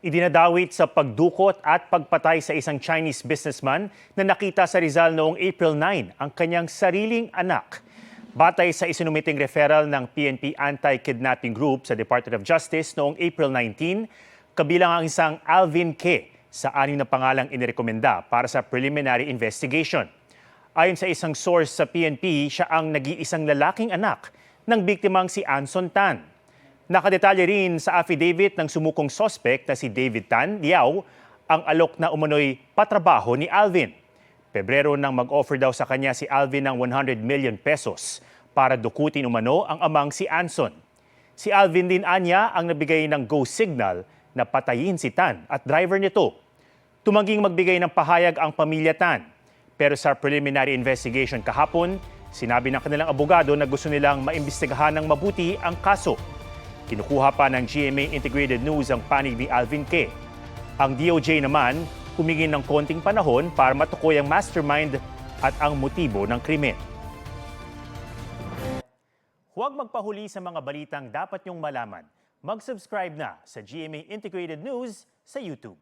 Idinadawit sa pagdukot at pagpatay sa isang Chinese businessman na nakita sa Rizal noong April 9 ang kanyang sariling anak. Batay sa isinumiting referral ng PNP Anti-Kidnapping Group sa Department of Justice noong April 19, kabilang ang isang Alvin K. sa 6 na pangalang inirekomenda para sa preliminary investigation. Ayon sa isang source sa PNP, siya ang nag-iisang lalaking anak ng biktimang si Anson Tan. Nakadetalye rin sa affidavit ng sumukong sospek na si David Tan Liao ang alok na umano'y patrabaho ni Alvin. Pebrero nang mag-offer daw sa kanya si Alvin ng 100 million pesos para dukutin umano ang amang si Anson. Si Alvin din anya ang nabigay ng go signal na patayin si Tan at driver nito. Tumangging magbigay ng pahayag ang pamilya Tan. Pero sa preliminary investigation kahapon, sinabi ng kanilang abogado na gusto nilang maimbestigahan ng mabuti ang kaso. Kinukuha pa ng GMA Integrated News ang panig ni Alvin K. Ang DOJ naman humingi ng konting panahon para matukoy ang mastermind at ang motibo ng krimen. Huwag magpahuli sa mga balitang dapat niyong malaman. Mag-subscribe na sa GMA Integrated News sa YouTube.